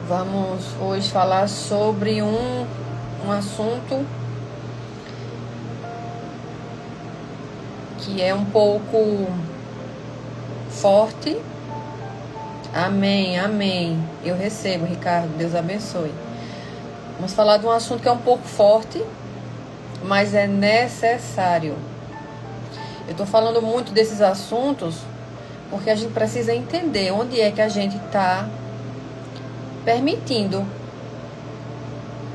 Vamos hoje falar sobre um assunto que é um pouco forte. Amém, amém. Eu recebo, Ricardo. Deus abençoe. Vamos falar de um assunto que é um pouco forte, mas é necessário. Eu estou falando muito desses assuntos porque a gente precisa entender onde é que a gente está permitindo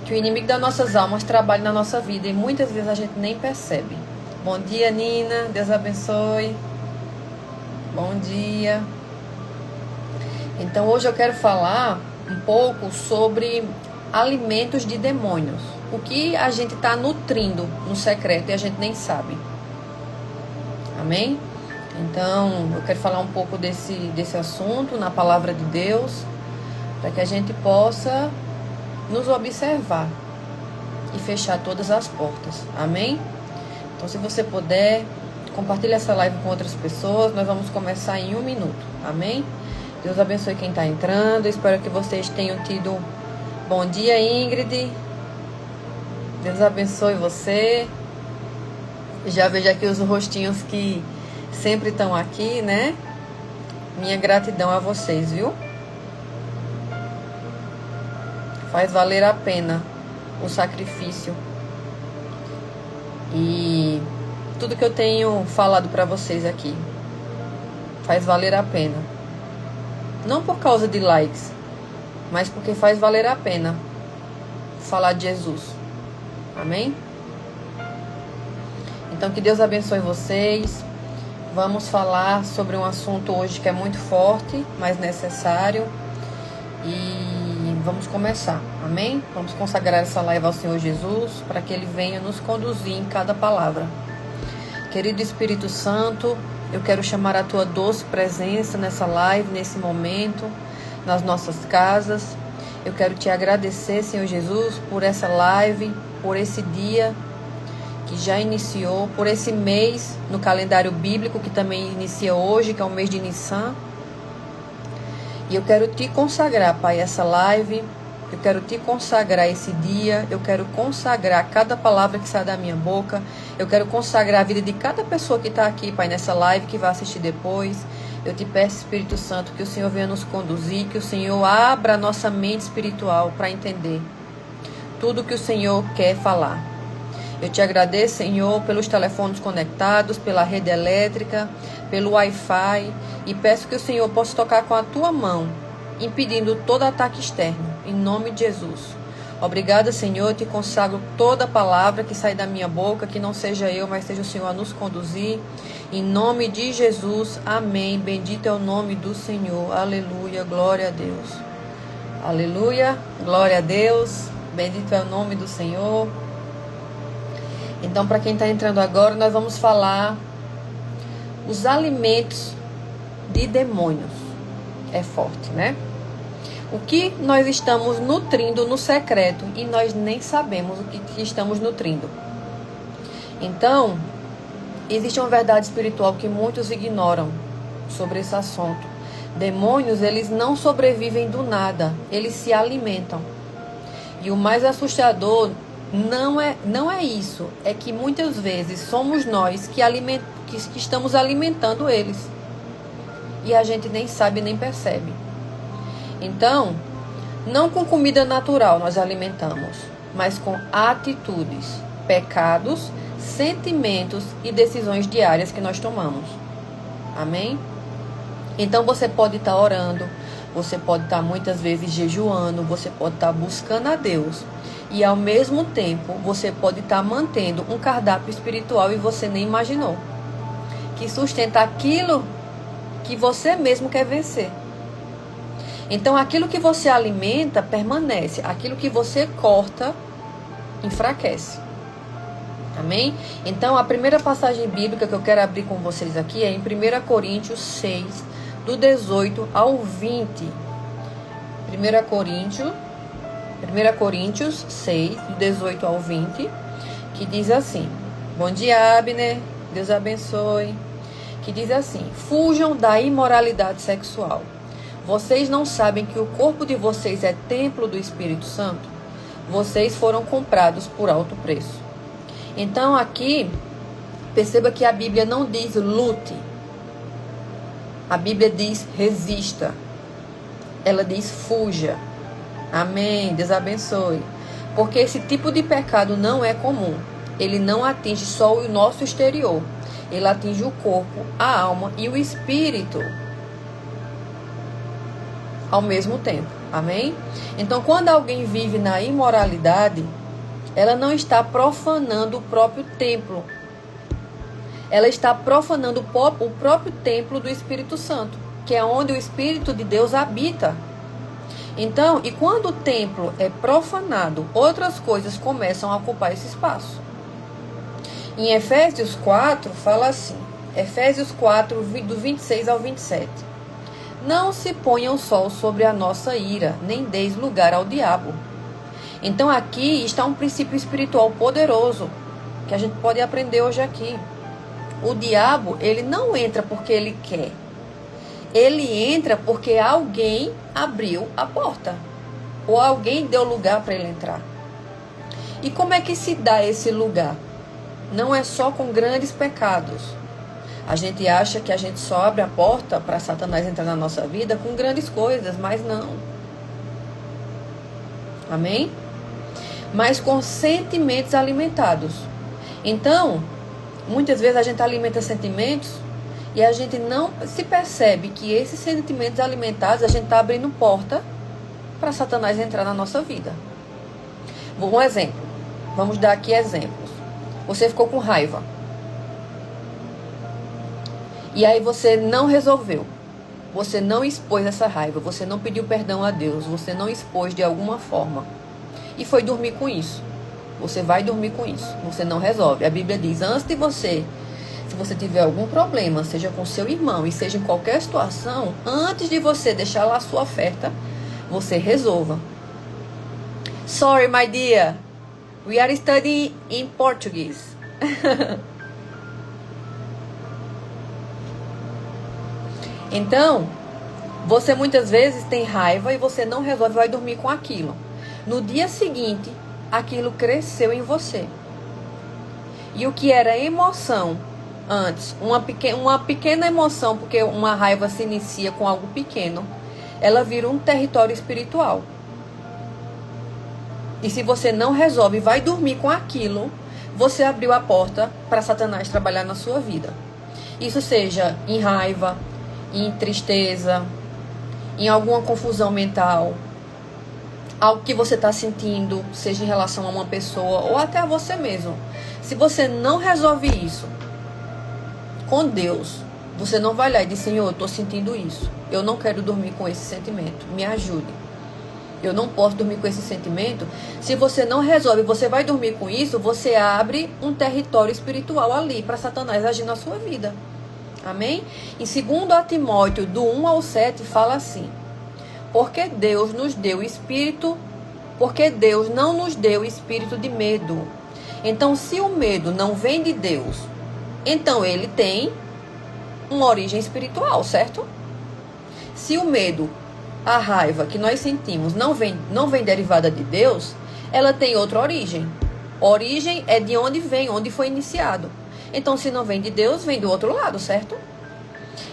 que o inimigo das nossas almas trabalhe na nossa vida e muitas vezes a gente nem percebe. Bom dia, Nina. Deus abençoe. Bom dia. Então hoje eu quero falar um pouco sobre alimentos de demônios. O que a gente está nutrindo no secreto e a gente nem sabe. Amém? Então eu quero falar um pouco desse assunto na palavra de Deus, para que a gente possa nos observar e fechar todas as portas. Amém? Então, se você puder, compartilhe essa live com outras pessoas. Nós vamos começar em 1 minuto. Amém? Deus abençoe quem está entrando. Espero que vocês tenham tido bom dia, Ingrid. Deus abençoe você. Já vejo aqui os rostinhos que sempre estão aqui, né? Minha gratidão a vocês, viu? Faz valer a pena o sacrifício. E tudo que eu tenho falado para vocês aqui faz valer a pena. Não por causa de likes, mas porque faz valer a pena falar de Jesus. Amém? Então que Deus abençoe vocês. Vamos falar sobre um assunto hoje que é muito forte, mas necessário. E vamos começar, amém? Vamos consagrar essa live ao Senhor Jesus, para que Ele venha nos conduzir em cada palavra. Querido Espírito Santo, eu quero chamar a Tua doce presença nessa live, nesse momento, nas nossas casas. Eu quero Te agradecer, Senhor Jesus, por essa live, por esse dia que já iniciou, por esse mês no calendário bíblico que também inicia hoje, que é o mês de Nissan. E eu quero Te consagrar, Pai, essa live. Eu quero Te consagrar esse dia. Eu quero consagrar cada palavra que sai da minha boca. Eu quero consagrar a vida de cada pessoa que está aqui, Pai, nessa live, que vai assistir depois. Eu Te peço, Espírito Santo, que o Senhor venha nos conduzir, que o Senhor abra a nossa mente espiritual para entender tudo que o Senhor quer falar. Eu Te agradeço, Senhor, pelos telefones conectados, pela rede elétrica, pelo Wi-Fi, e peço que o Senhor possa tocar com a Tua mão, impedindo todo ataque externo, em nome de Jesus. Obrigada, Senhor, eu Te consagro toda palavra que sai da minha boca, que não seja eu, mas seja o Senhor a nos conduzir, em nome de Jesus, amém. Bendito é o nome do Senhor, aleluia, glória a Deus. Aleluia, glória a Deus, bendito é o nome do Senhor. Então, para quem está entrando agora, nós vamos falar os alimentos de demônios. É forte, né? O que nós estamos nutrindo no secreto e nós nem sabemos o que estamos nutrindo. Então, existe uma verdade espiritual que muitos ignoram sobre esse assunto. Demônios, eles não sobrevivem do nada, eles se alimentam. E o mais assustador não é isso, é que muitas vezes somos nós que estamos alimentando eles. E a gente nem sabe, nem percebe. Então, não com comida natural nós alimentamos, mas com atitudes, pecados, sentimentos e decisões diárias que nós tomamos. Amém? Então você pode estar orando, você pode estar muitas vezes jejuando, você pode estar buscando a Deus. E ao mesmo tempo, você pode estar mantendo um cardápio espiritual e você nem imaginou. Que sustenta aquilo que você mesmo quer vencer. Então, aquilo que você alimenta, permanece. Aquilo que você corta, enfraquece. Amém? Então, a primeira passagem bíblica que eu quero abrir com vocês aqui é em 1 Coríntios 6, do 18 ao 20. 1 Coríntios 6, do 18 ao 20, que diz assim: bom dia, Abner, Deus abençoe. Que diz assim: fujam da imoralidade sexual. Vocês não sabem que o corpo de vocês é templo do Espírito Santo? Vocês foram comprados por alto preço. Então aqui, perceba que a Bíblia não diz lute. A Bíblia diz resista. Ela diz fuja. Amém. Deus abençoe. Porque esse tipo de pecado não é comum. Ele não atinge só o nosso exterior. Ele atinge o corpo, a alma e o espírito ao mesmo tempo. Amém? Então, quando alguém vive na imoralidade, ela não está profanando o próprio templo. Ela está profanando o próprio templo do Espírito Santo, que é onde o Espírito de Deus habita. Então, e quando o templo é profanado, outras coisas começam a ocupar esse espaço. Em Efésios 4, fala assim, Efésios 4, do 26 ao 27. Não se ponha o sol sobre a nossa ira, nem deis lugar ao diabo. Então aqui está um princípio espiritual poderoso, que a gente pode aprender hoje aqui. O diabo, ele não entra porque ele quer. Ele entra porque alguém abriu a porta. Ou alguém deu lugar para ele entrar. E como é que se dá esse lugar? Não é só com grandes pecados. A gente acha que a gente só abre a porta para Satanás entrar na nossa vida com grandes coisas, mas não. Amém? Mas com sentimentos alimentados. Então, muitas vezes a gente alimenta sentimentos e a gente não se percebe que esses sentimentos alimentados a gente está abrindo porta para Satanás entrar na nossa vida. Um exemplo. Vamos dar aqui exemplos. Você ficou com raiva. E aí você não resolveu. Você não expôs essa raiva. Você não pediu perdão a Deus. Você não expôs de alguma forma. E foi dormir com isso. Você vai dormir com isso. Você não resolve. A Bíblia diz, antes de você, se você tiver algum problema, seja com seu irmão e seja em qualquer situação, antes de você deixar lá a sua oferta, você resolva. Sorry, my dear. We are studying in Portuguese. Então, você muitas vezes tem raiva e você não resolve, vai dormir com aquilo. No dia seguinte, aquilo cresceu em você. E o que era emoção antes, uma pequena emoção, porque uma raiva se inicia com algo pequeno, ela vira um território espiritual. E se você não resolve, vai dormir com aquilo, você abriu a porta para Satanás trabalhar na sua vida. Isso seja em raiva, em tristeza, em alguma confusão mental, algo que você está sentindo, seja em relação a uma pessoa ou até a você mesmo. Se você não resolve isso com Deus, você não vai lá e diz, Senhor, eu estou sentindo isso. Eu não quero dormir com esse sentimento. Me ajude. Eu não posso dormir com esse sentimento. Se você não resolve, você vai dormir com isso, você abre um território espiritual ali para Satanás agir na sua vida. Amém? Em 2 Timóteo, do 1 ao 7, fala assim. Porque Deus não nos deu espírito de medo. Então, se o medo não vem de Deus, então ele tem uma origem espiritual, certo? Se o medo, a raiva que nós sentimos não vem derivada de Deus, ela tem outra origem. Origem é de onde vem, onde foi iniciado. Então, se não vem de Deus, vem do outro lado, certo?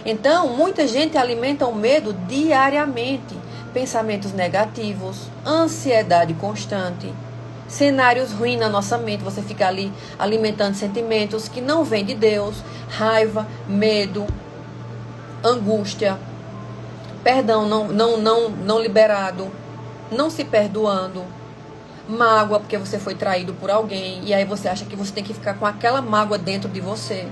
Então, muita gente alimenta o medo diariamente. Pensamentos negativos, ansiedade constante, cenários ruins na nossa mente. Você fica ali alimentando sentimentos que não vêm de Deus. Raiva, medo, angústia, perdão não liberado, não se perdoando, mágoa porque você foi traído por alguém e aí você acha que você tem que ficar com aquela mágoa dentro de você.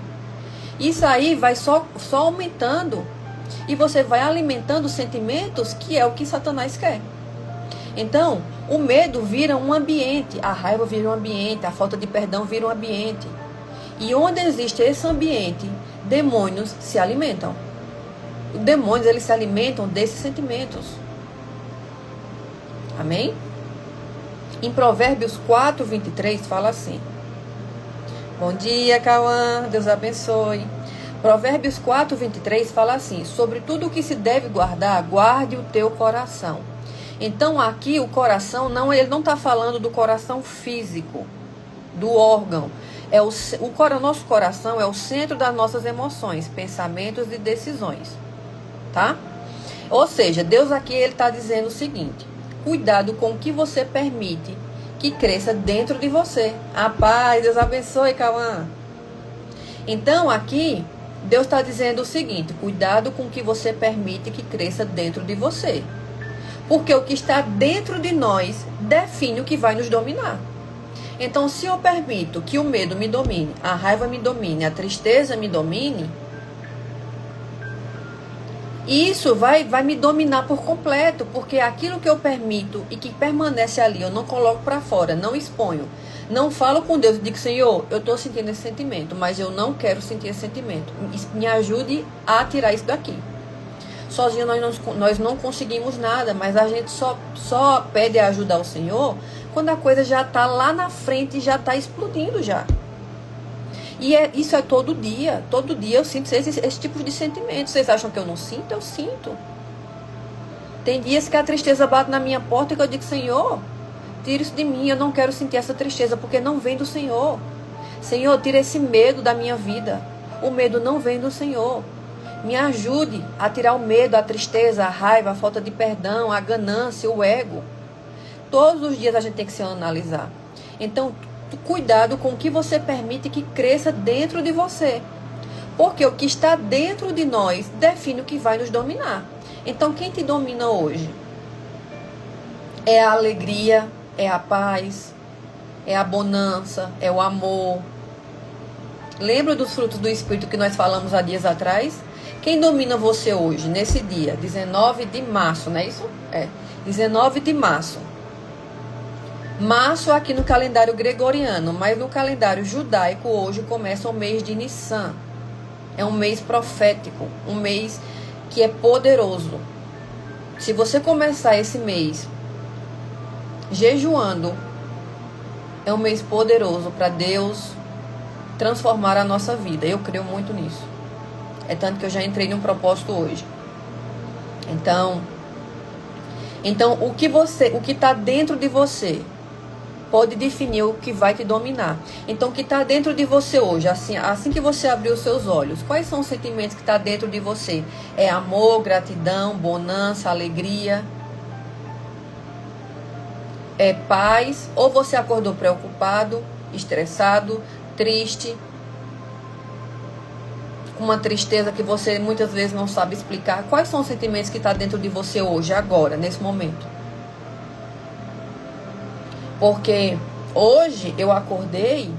Isso aí vai só aumentando e você vai alimentando sentimentos que é o que Satanás quer. Então, o medo vira um ambiente, a raiva vira um ambiente, a falta de perdão vira um ambiente. E onde existe esse ambiente, demônios se alimentam. Os demônios, eles se alimentam desses sentimentos. Amém? Em Provérbios 4, 23, fala assim. Bom dia, Cauã. Deus abençoe. Provérbios 4, 23 fala assim: sobre tudo o que se deve guardar, guarde o teu coração. Então aqui o coração, ele não está falando do coração físico, do órgão. Nosso coração é o centro das nossas emoções, pensamentos e decisões. Tá? Ou seja, Deus aqui ele está dizendo o seguinte: cuidado com o que você permite que cresça dentro de você. A paz, Deus abençoe, Cauã. Então aqui Deus está dizendo o seguinte: cuidado com o que você permite que cresça dentro de você. Porque o que está dentro de nós define o que vai nos dominar. Então, se eu permito que o medo me domine, a raiva me domine, a tristeza me domine, isso vai me dominar por completo. Porque aquilo que eu permito e que permanece ali, eu não coloco para fora, não exponho. Não falo com Deus e digo: Senhor, eu estou sentindo esse sentimento, mas eu não quero sentir esse sentimento. Me ajude a tirar isso daqui. Sozinho nós não conseguimos nada, mas a gente só pede ajuda ao Senhor quando a coisa já está lá na frente e já está explodindo já. E isso é todo dia. Todo dia eu sinto esse tipo de sentimento. Vocês acham que eu não sinto? Eu sinto. Tem dias que a tristeza bate na minha porta e que eu digo: Senhor, tira isso de mim, eu não quero sentir essa tristeza, porque não vem do Senhor. Senhor, tira esse medo da minha vida. O medo não vem do Senhor. Me ajude a tirar o medo, a tristeza, a raiva, a falta de perdão, a ganância, o ego. Todos os dias a gente tem que se analisar. Então, cuidado com o que você permite que cresça dentro de você. Porque o que está dentro de nós define o que vai nos dominar. Então, quem te domina hoje? É a alegria, é a paz, é a bonança, é o amor. Lembra dos frutos do Espírito que nós falamos há dias atrás? Quem domina você hoje, nesse dia, 19 de março, não é isso? 19 de março. Março aqui no calendário gregoriano, mas no calendário judaico hoje começa o mês de Nissan. É um mês profético, um mês que é poderoso. Se você começar esse mês jejuando, é um mês poderoso para Deus transformar a nossa vida. Eu creio muito nisso. É tanto que eu já entrei num propósito hoje. Então o que está dentro de você pode definir o que vai te dominar. Então, o que está dentro de você hoje, assim que você abrir os seus olhos, quais são os sentimentos que estão dentro de você? É amor, gratidão, bonança, alegria? É paz? Ou você acordou preocupado, estressado, triste, com uma tristeza que você muitas vezes não sabe explicar? Quais são os sentimentos que estão dentro de você hoje, agora, nesse momento? Porque hoje eu acordei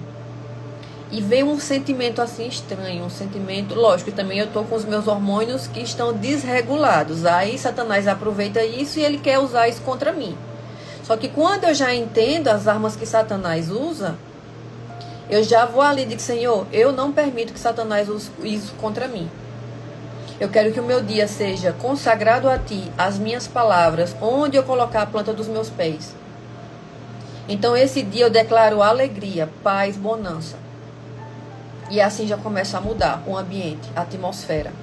e veio um sentimento assim estranho, um sentimento, lógico, que também eu estou com os meus hormônios que estão desregulados. Aí Satanás aproveita isso e ele quer usar isso contra mim. Só que quando eu já entendo as armas que Satanás usa, eu já vou ali e digo: Senhor, eu não permito que Satanás use isso contra mim. Eu quero que o meu dia seja consagrado a Ti, as minhas palavras, onde eu colocar a planta dos meus pés. Então esse dia eu declaro alegria, paz, bonança. E assim já começa a mudar o ambiente, a atmosfera.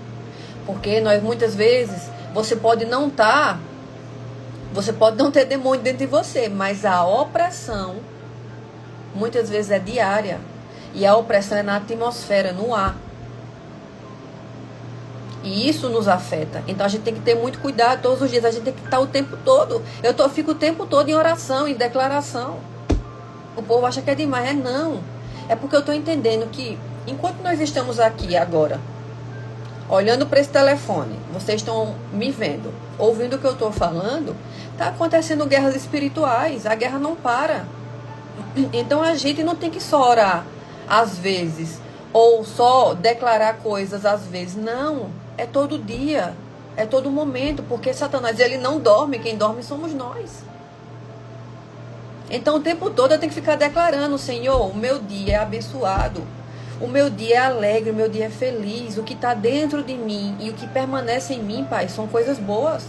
Porque nós muitas vezes, você pode não ter demônio dentro de você, mas a opressão muitas vezes é diária. E a opressão é na atmosfera, no ar. E isso nos afeta. Então a gente tem que ter muito cuidado todos os dias. A gente tem que estar o tempo todo. Eu fico o tempo todo em oração, em declaração. O povo acha que é demais. Não. É porque eu estou entendendo que enquanto nós estamos aqui agora, olhando para esse telefone, vocês estão me vendo, ouvindo o que eu estou falando, está acontecendo guerras espirituais. A guerra não para. Então a gente não tem que só orar às vezes, ou só declarar coisas às vezes. Não, é todo dia, é todo momento, porque Satanás, ele não dorme, quem dorme somos nós. Então o tempo todo eu tenho que ficar declarando: Senhor, o meu dia é abençoado, o meu dia é alegre, o meu dia é feliz, o que está dentro de mim e o que permanece em mim, Pai, são coisas boas.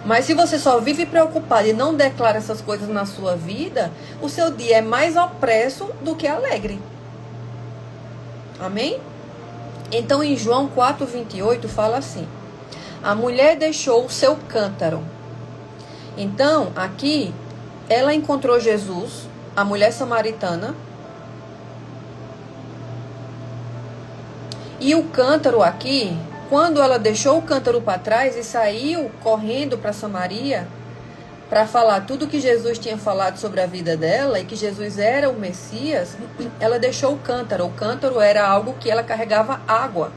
Mas se você só vive preocupado e não declara essas coisas na sua vida, o seu dia é mais opresso do que alegre. Amém? Então, em João 4:28 fala assim: a mulher deixou o seu cântaro. Então, aqui, ela encontrou Jesus, a mulher samaritana, e o cântaro aqui, quando ela deixou o cântaro para trás e saiu correndo para Samaria, para falar tudo que Jesus tinha falado sobre a vida dela e que Jesus era o Messias, ela deixou o cântaro. O cântaro era algo que ela carregava água.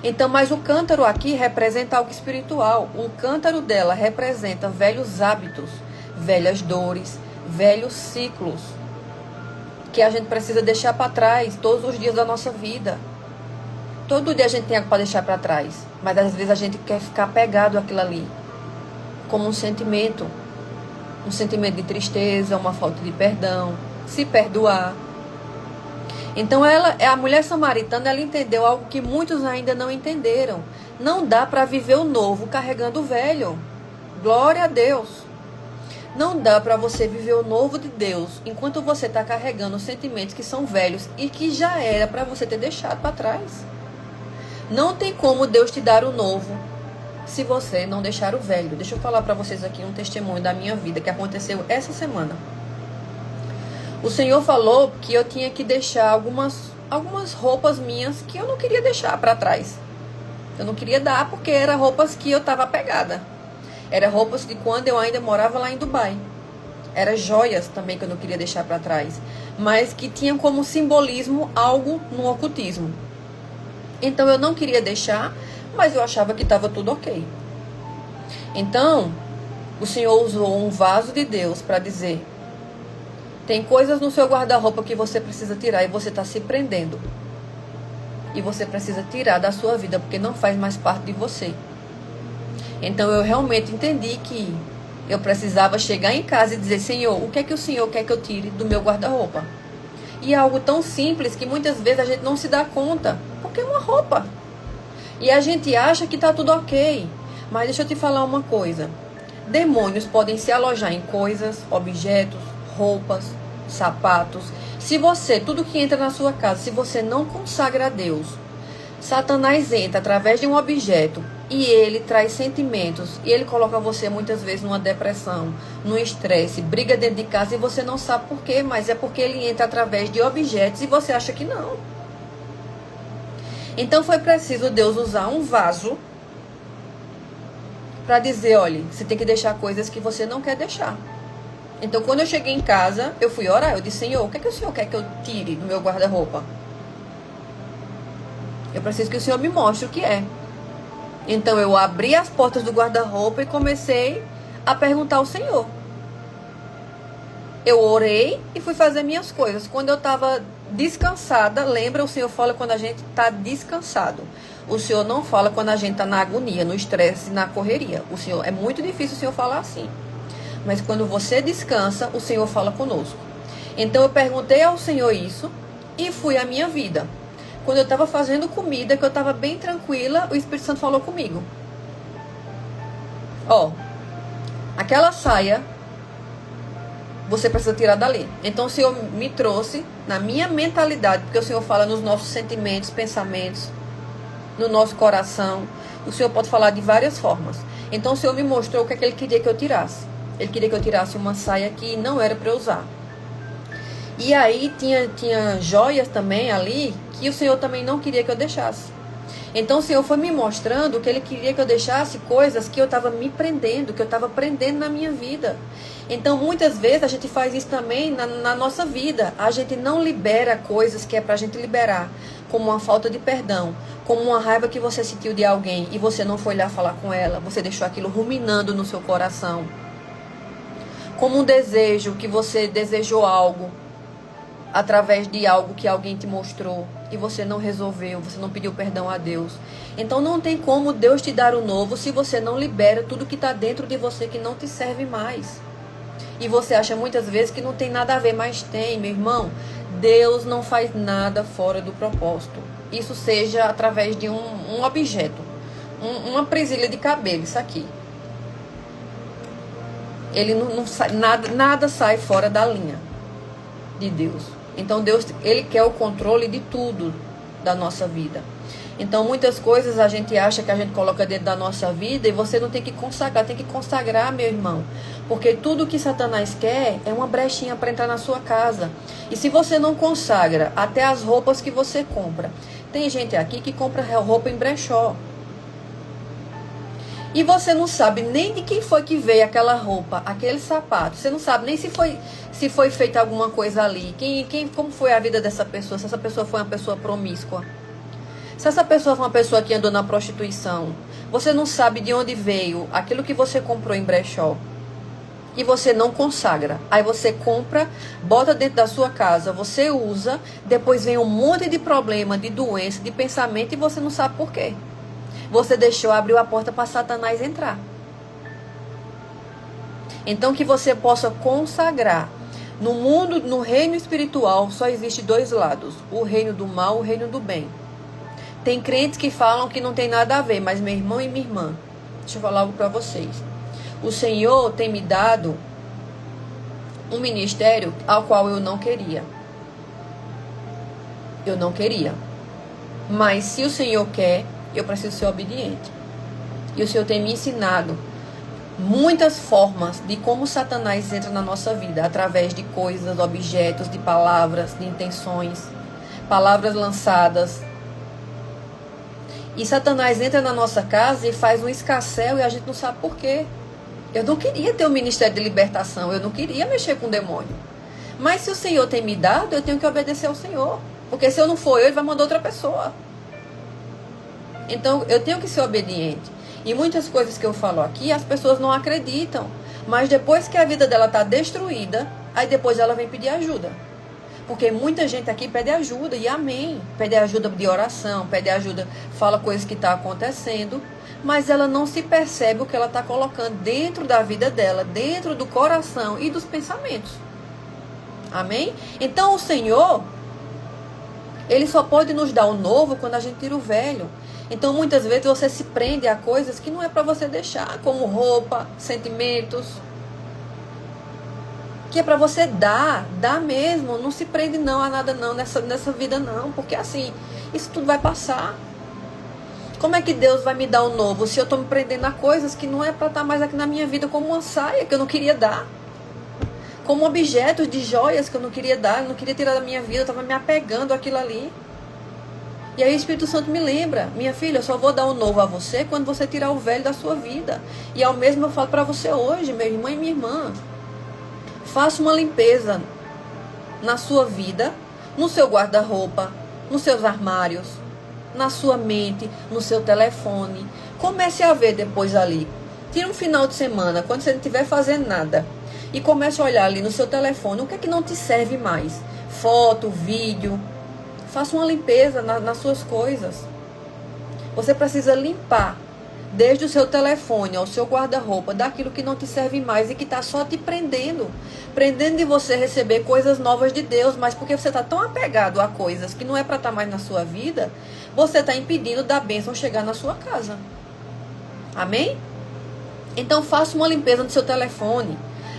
Então, mas o cântaro aqui representa algo espiritual. O cântaro dela representa velhos hábitos, velhas dores, velhos ciclos que a gente precisa deixar para trás todos os dias da nossa vida. Todo dia a gente tem algo para deixar para trás, mas às vezes a gente quer ficar pegado àquilo ali, como um sentimento de tristeza, uma falta de perdão, se perdoar. Então a mulher samaritana, ela entendeu algo que muitos ainda não entenderam. Não dá para viver o novo carregando o velho. Glória a Deus. Não dá para você viver o novo de Deus enquanto você está carregando sentimentos que são velhos e que já era para você ter deixado para trás. Não tem como Deus te dar o novo se você não deixar o velho. Deixa eu falar para vocês aqui um testemunho da minha vida que aconteceu essa semana. O Senhor falou que eu tinha que deixar algumas roupas minhas que eu não queria deixar para trás. Eu não queria dar porque eram roupas que eu estava apegada. Eram roupas de quando eu ainda morava lá em Dubai. Eram joias também que eu não queria deixar para trás. Mas que tinham como simbolismo algo no ocultismo. Então eu não queria deixar, mas eu achava que estava tudo ok. Então, o Senhor usou um vaso de Deus para dizer: tem coisas no seu guarda-roupa que você precisa tirar e você está se prendendo. E você precisa tirar da sua vida porque não faz mais parte de você. Então eu realmente entendi que eu precisava chegar em casa e dizer: Senhor, o que é que o Senhor quer que eu tire do meu guarda-roupa? E é algo tão simples que muitas vezes a gente não se dá conta, porque é uma roupa. E a gente acha que está tudo ok. Mas deixa eu te falar uma coisa. Demônios podem se alojar em coisas, objetos, roupas, sapatos. Se você, tudo que entra na sua casa, se você não consagra a Deus, Satanás entra através de um objeto e ele traz sentimentos e ele coloca você muitas vezes numa depressão, num estresse, briga dentro de casa e você não sabe por quê, mas é porque ele entra através de objetos e você acha que não. Então foi preciso Deus usar um vaso para dizer: olha, você tem que deixar coisas que você não quer deixar. Então quando eu cheguei em casa, eu fui orar, eu disse: Senhor, o que é que o Senhor quer que eu tire do meu guarda-roupa? Eu preciso que o Senhor me mostre o que é. Então eu abri as portas do guarda-roupa e comecei a perguntar ao Senhor. Eu orei e fui fazer minhas coisas. Quando eu estava descansada, lembra, o Senhor fala quando a gente está descansado. O Senhor não fala quando a gente está na agonia, no estresse, na correria. O Senhor, é muito difícil o Senhor falar assim. Mas quando você descansa, o Senhor fala conosco. Então eu perguntei ao Senhor isso e fui à minha vida. Quando eu estava fazendo comida, que eu estava bem tranquila, o Espírito Santo falou comigo. Ó, aquela saia você precisa tirar dali. Então o Senhor me trouxe na minha mentalidade, porque o Senhor fala nos nossos sentimentos, pensamentos, no nosso coração. O Senhor pode falar de várias formas. Então o Senhor me mostrou o que é que Ele queria que eu tirasse. Ele queria que eu tirasse uma saia que não era para eu usar. E aí tinha joias também ali que o Senhor também não queria que eu deixasse. Então o Senhor foi me mostrando que Ele queria que eu deixasse coisas que eu estava me prendendo, que eu estava prendendo na minha vida. Então muitas vezes a gente faz isso também na nossa vida. A gente não libera coisas que é para a gente liberar, como uma falta de perdão, como uma raiva que você sentiu de alguém e você não foi lá falar com ela, você deixou aquilo ruminando no seu coração. Como um desejo, que você desejou algo através de algo que alguém te mostrou e você não resolveu, você não pediu perdão a Deus. Então não tem como Deus te dar o novo se você não libera tudo que está dentro de você que não te serve mais. E você acha muitas vezes que não tem nada a ver, mas tem, meu irmão. Deus não faz nada fora do propósito. Isso seja através de um objeto, uma presilha de cabelo, isso aqui. Ele não sai, nada sai fora da linha de Deus. Então Deus, Ele quer o controle de tudo da nossa vida. Então, muitas coisas a gente acha que a gente coloca dentro da nossa vida e você não tem que consagrar, tem que consagrar, meu irmão. Porque tudo que Satanás quer é uma brechinha para entrar na sua casa. E se você não consagra, até as roupas que você compra. Tem gente aqui que compra roupa em brechó. E você não sabe nem de quem foi que veio aquela roupa, aquele sapato. Você não sabe nem se foi feita alguma coisa ali. Como foi a vida dessa pessoa, se essa pessoa foi uma pessoa promíscua. Se essa pessoa foi uma pessoa que andou na prostituição, você não sabe de onde veio aquilo que você comprou em brechó. E você não consagra. Aí você compra, bota dentro da sua casa, você usa, depois vem um monte de problema, de doença, de pensamento e você não sabe por quê. Você abriu a porta para Satanás entrar. Então que você possa consagrar. No mundo, no reino espiritual, só existe dois lados. O reino do mal, o reino do bem. Tem crentes que falam que não tem nada a ver, mas meu irmão e minha irmã, deixa eu falar algo para vocês. O Senhor tem me dado um ministério ao qual eu não queria. Eu não queria. Mas se o Senhor quer, eu preciso ser obediente. E o Senhor tem me ensinado muitas formas de como Satanás entra na nossa vida, através de coisas, objetos, de palavras, de intenções, palavras lançadas. E Satanás entra na nossa casa e faz um escarcéu e a gente não sabe por quê. Eu não queria ter um ministério de libertação, eu não queria mexer com o demônio. Mas se o Senhor tem me dado, eu tenho que obedecer ao Senhor. Porque se eu não for eu, ele vai mandar outra pessoa. Então, eu tenho que ser obediente. E muitas coisas que eu falo aqui, as pessoas não acreditam. Mas depois que a vida dela está destruída, aí depois ela vem pedir ajuda. Porque muita gente aqui pede ajuda, e amém. Pede ajuda de oração, pede ajuda, fala coisas que estão acontecendo. Mas ela não se percebe o que ela está colocando dentro da vida dela, dentro do coração e dos pensamentos. Amém? Então o Senhor, Ele só pode nos dar o novo quando a gente tira o velho. Então muitas vezes você se prende a coisas que não é para você deixar, como roupa, sentimentos, que é para você dar mesmo. Não se prende não a nada não nessa vida não, porque assim, isso tudo vai passar. Como é que Deus vai me dar o novo se eu estou me prendendo a coisas que não é para estar mais aqui na minha vida, como uma saia que eu não queria dar, como objetos de joias que eu não queria dar, eu não queria tirar da minha vida, eu estava me apegando àquilo ali. E aí o Espírito Santo me lembra, minha filha, eu só vou dar o novo a você quando você tirar o velho da sua vida. E ao mesmo eu falo para você hoje, meu irmão e minha irmã, faça uma limpeza na sua vida, no seu guarda-roupa, nos seus armários, na sua mente, no seu telefone. Comece a ver depois ali. Tira um final de semana, quando você não estiver fazendo nada, e comece a olhar ali no seu telefone, o que é que não te serve mais? Foto, vídeo. Faça uma limpeza nas suas coisas. Você precisa limpar, desde o seu telefone ao seu guarda-roupa, daquilo que não te serve mais e que está só te prendendo. Prendendo de você receber coisas novas de Deus, mas porque você está tão apegado a coisas que não é para estar mais na sua vida, você está impedindo da bênção chegar na sua casa. Amém? Então faça uma limpeza no seu telefone.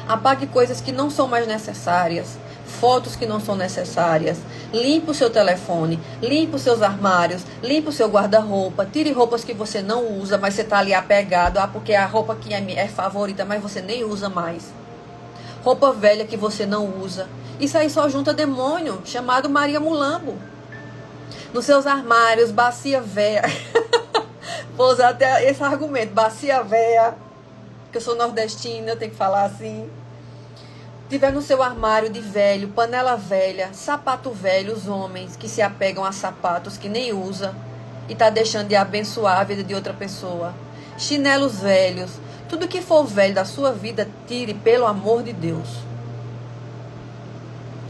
Apague coisas que não são mais necessárias. Fotos que não são necessárias. Limpe o seu telefone. Limpe os seus armários. Limpe o seu guarda-roupa. Tire roupas que você não usa, mas você está ali apegado. Porque a roupa que é favorita, mas você nem usa mais. Roupa velha que você não usa. Isso aí só junta demônio, chamado Maria Mulambo. Nos seus armários, bacia véia. Vou usar até esse argumento, bacia véia. Que eu sou nordestina, eu tenho que falar assim. Tiver no seu armário de velho, panela velha, sapato velho, os homens que se apegam a sapatos que nem usa e tá deixando de abençoar a vida de outra pessoa. Chinelos velhos, tudo que for velho da sua vida, tire, pelo amor de Deus.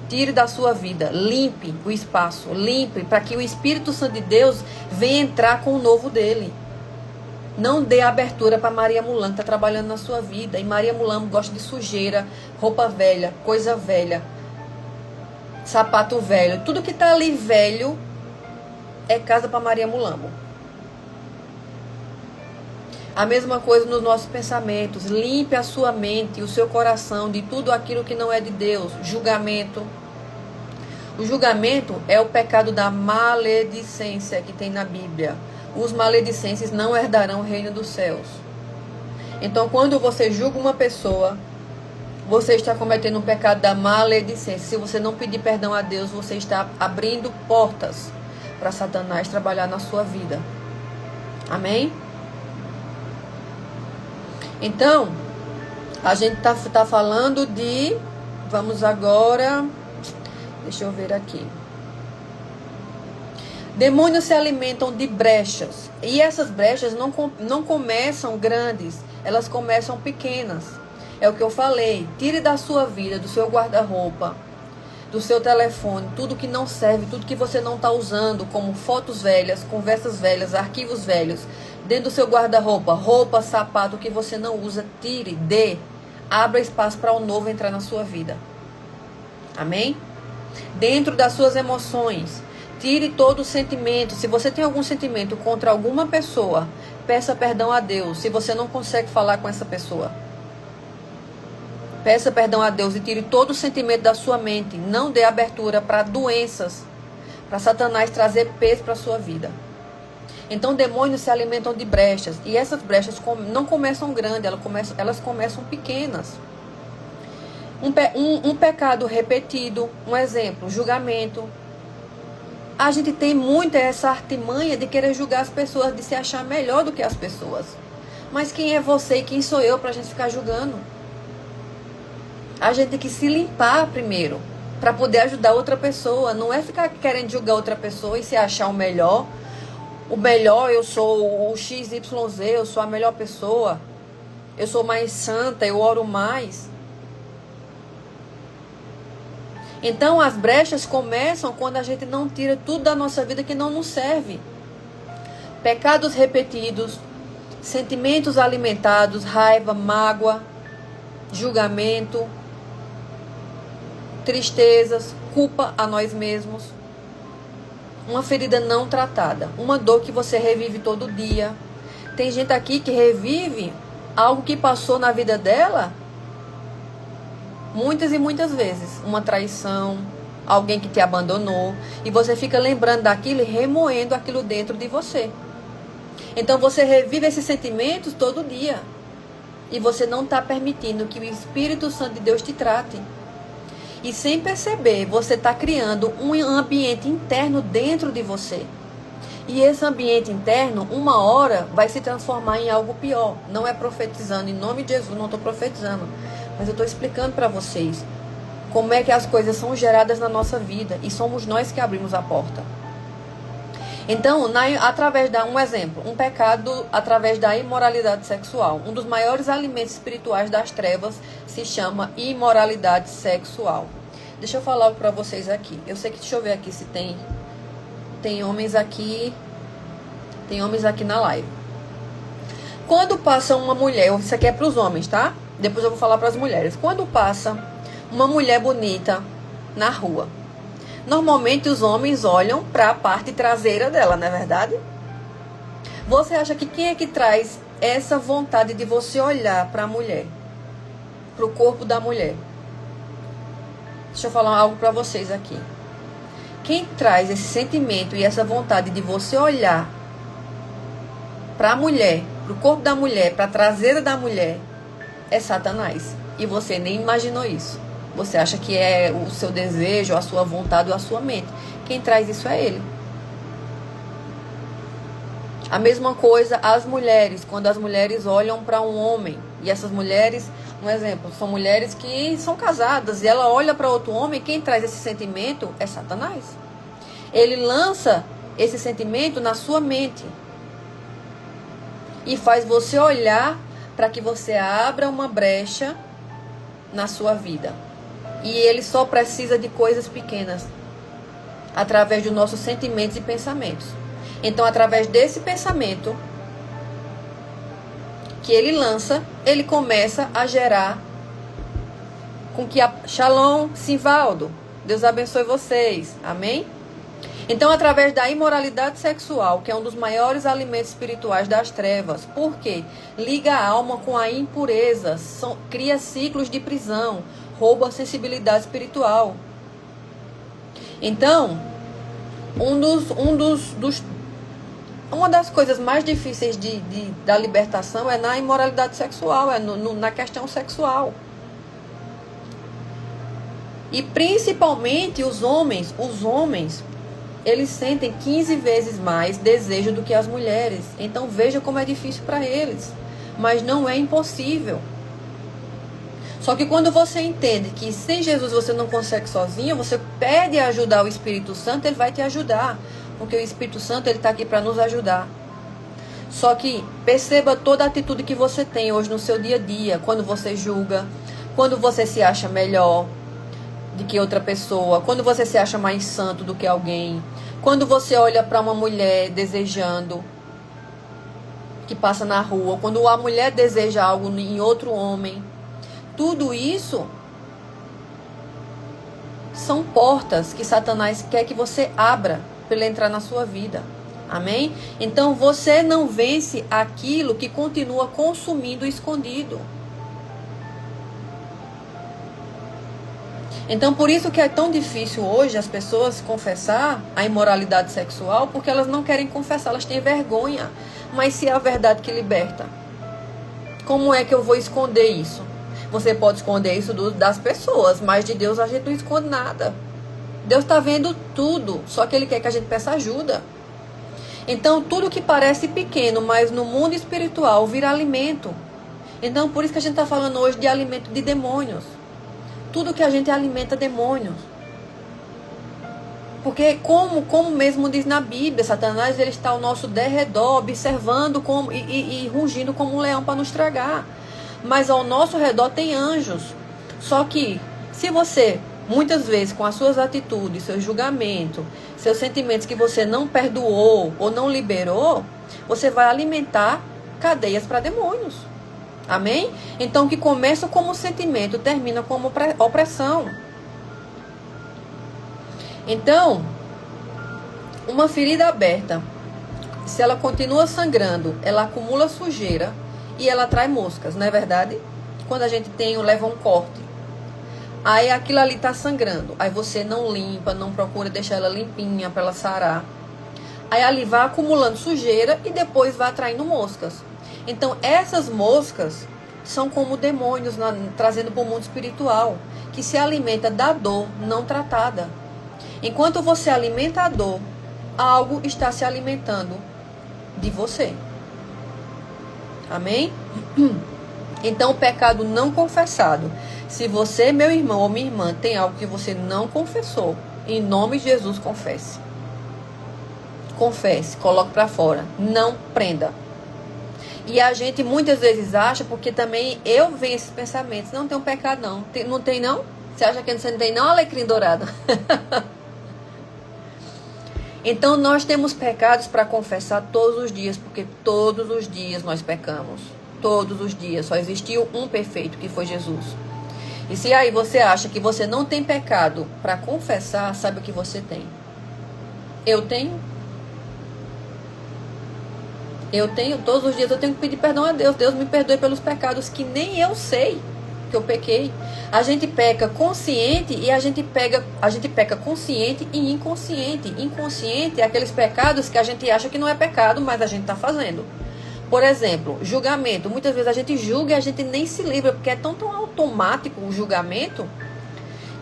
Tire da sua vida, limpe o espaço, limpe para que o Espírito Santo de Deus venha entrar com o novo dele. Não dê abertura para Maria Mulambo que está trabalhando na sua vida. E Maria Mulambo gosta de sujeira, roupa velha, coisa velha, sapato velho. Tudo que está ali velho é casa para Maria Mulambo. A mesma coisa nos nossos pensamentos. Limpe a sua mente e o seu coração de tudo aquilo que não é de Deus. Julgamento. O julgamento é o pecado da maledicência que tem na Bíblia. Os maledicentes não herdarão o reino dos céus. Então, quando você julga uma pessoa, você está cometendo um pecado da maledicência. Se você não pedir perdão a Deus, você está abrindo portas para Satanás trabalhar na sua vida. Amém? Então, a gente tá falando de... Vamos agora... Deixa eu ver aqui. Demônios se alimentam de brechas. E essas brechas não começam grandes. Elas começam pequenas. É o que eu falei. Tire da sua vida, do seu guarda-roupa, do seu telefone, tudo que não serve, tudo que você não está usando, como fotos velhas, conversas velhas, arquivos velhos. Dentro do seu guarda-roupa, roupa, sapato que você não usa, tire, dê. Abra espaço para o novo entrar na sua vida. Amém? Dentro das suas emoções, tire todo o sentimento. Se você tem algum sentimento contra alguma pessoa, peça perdão a Deus. Se você não consegue falar com essa pessoa, peça perdão a Deus e tire todo o sentimento da sua mente. Não dê abertura para doenças, para Satanás trazer peso para a sua vida. Então, demônios se alimentam de brechas. E essas brechas não começam grandes, elas começam pequenas. Um pecado repetido, um exemplo, julgamento. A gente tem muito essa artimanha de querer julgar as pessoas, de se achar melhor do que as pessoas. Mas quem é você e quem sou eu para a gente ficar julgando? A gente tem que se limpar primeiro, para poder ajudar outra pessoa. Não é ficar querendo julgar outra pessoa e se achar o melhor. O melhor, eu sou o XYZ, eu sou a melhor pessoa. Eu sou mais santa, eu oro mais. Então, as brechas começam quando a gente não tira tudo da nossa vida que não nos serve. Pecados repetidos, sentimentos alimentados, raiva, mágoa, julgamento, tristezas, culpa a nós mesmos. Uma ferida não tratada, uma dor que você revive todo dia. Tem gente aqui que revive algo que passou na vida dela muitas e muitas vezes. Uma traição, alguém que te abandonou, e você fica lembrando daquilo e remoendo aquilo dentro de você. Então você revive esses sentimentos todo dia. E você não está permitindo que o Espírito Santo de Deus te trate. E sem perceber, você está criando um ambiente interno dentro de você. E esse ambiente interno, uma hora, vai se transformar em algo pior. Não é profetizando, em nome de Jesus, não estou profetizando. Mas eu estou explicando para vocês como é que as coisas são geradas na nossa vida. E somos nós que abrimos a porta. Então, um exemplo, um pecado através da imoralidade sexual. Um dos maiores alimentos espirituais das trevas se chama imoralidade sexual. Deixa eu falar para vocês aqui. Eu sei que, deixa eu ver aqui se tem homens aqui na live. Quando passa uma mulher, isso aqui é para os homens, tá? Depois eu vou falar para as mulheres. Quando passa uma mulher bonita na rua, normalmente os homens olham para a parte traseira dela, não é verdade? Você acha que quem é que traz essa vontade de você olhar para a mulher? Para o corpo da mulher? Deixa eu falar algo para vocês aqui. Quem traz esse sentimento e essa vontade de você olhar para a mulher, para o corpo da mulher, para a traseira da mulher, é Satanás. E você nem imaginou isso. Você acha que é o seu desejo, a sua vontade ou a sua mente. Quem traz isso é ele. A mesma coisa as mulheres. Quando as mulheres olham para um homem. E essas mulheres, um exemplo, são mulheres que são casadas. E ela olha para outro homem. Quem traz esse sentimento é Satanás. Ele lança esse sentimento na sua mente. E faz você olhar para que você abra uma brecha na sua vida. E ele só precisa de coisas pequenas, através dos nossos sentimentos e pensamentos. Então, através desse pensamento que ele lança, ele começa a gerar com que Shalom, Simvaldo, Deus abençoe vocês, amém? Então, através da imoralidade sexual, que é um dos maiores alimentos espirituais das trevas, porque liga a alma com a impureza, cria ciclos de prisão, rouba a sensibilidade espiritual. Então, uma das coisas mais difíceis da libertação é na imoralidade sexual, é na questão sexual. E principalmente os homens, eles sentem 15 vezes mais desejo do que as mulheres. Então veja como é difícil para eles. Mas não é impossível. Só que quando você entende que sem Jesus você não consegue sozinho, você pede ajuda ao Espírito Santo, ele vai te ajudar. Porque o Espírito Santo ele está aqui para nos ajudar. Só que perceba toda a atitude que você tem hoje no seu dia a dia. Quando você julga, quando você se acha melhor do que outra pessoa, quando você se acha mais santo do que alguém, quando você olha para uma mulher desejando, que passa na rua, quando a mulher deseja algo em outro homem, tudo isso são portas que Satanás quer que você abra para ele entrar na sua vida. Amém? Então você não vence aquilo que continua consumindo escondido. Então, por isso que é tão difícil hoje as pessoas confessar a imoralidade sexual, porque elas não querem confessar, elas têm vergonha. Mas se é a verdade que liberta, como é que eu vou esconder isso? Você pode esconder isso das pessoas, mas de Deus a gente não esconde nada. Deus está vendo tudo, só que Ele quer que a gente peça ajuda. Então, tudo que parece pequeno, mas no mundo espiritual vira alimento. Então, por isso que a gente está falando hoje de alimento de demônios. Tudo que a gente alimenta demônios. Porque como mesmo diz na Bíblia, Satanás ele está ao nosso derredor, observando e rugindo como um leão para nos tragar. Mas ao nosso redor tem anjos. Só que se você, muitas vezes, com as suas atitudes, seu julgamento, seus sentimentos que você não perdoou ou não liberou, você vai alimentar cadeias para demônios. Amém? Então, que começa como sentimento, termina como opressão. Então, uma ferida aberta, se ela continua sangrando, ela acumula sujeira e ela atrai moscas, não é verdade? Quando a gente leva um corte, aí aquilo ali está sangrando, aí você não limpa, não procura deixar ela limpinha para ela sarar. Aí ali vai acumulando sujeira e depois vai atraindo moscas. Então, essas moscas são como demônios trazendo para o mundo espiritual, que se alimenta da dor não tratada. Enquanto você alimenta a dor, algo está se alimentando de você. Amém? Então, o pecado não confessado. Se você, meu irmão ou minha irmã, tem algo que você não confessou, em nome de Jesus, confesse. Confesse, coloque para fora. Não prenda. E a gente muitas vezes acha, porque também eu venho esses pensamentos, não tem um pecado não. Não tem não? Você acha que você não tem não, alecrim dourado? Então nós temos pecados para confessar todos os dias, porque todos os dias nós pecamos. Todos os dias. Só existiu um perfeito, que foi Jesus. E se aí você acha que você não tem pecado para confessar, sabe o que você tem? Eu tenho. Todos os dias eu tenho que pedir perdão a Deus. Deus me perdoe pelos pecados que nem eu sei que eu pequei. A gente peca consciente e a gente peca consciente e inconsciente. Inconsciente é aqueles pecados que a gente acha que não é pecado, mas a gente está fazendo. Por exemplo, julgamento. Muitas vezes a gente julga e a gente nem se lembra, porque é tão automático o julgamento,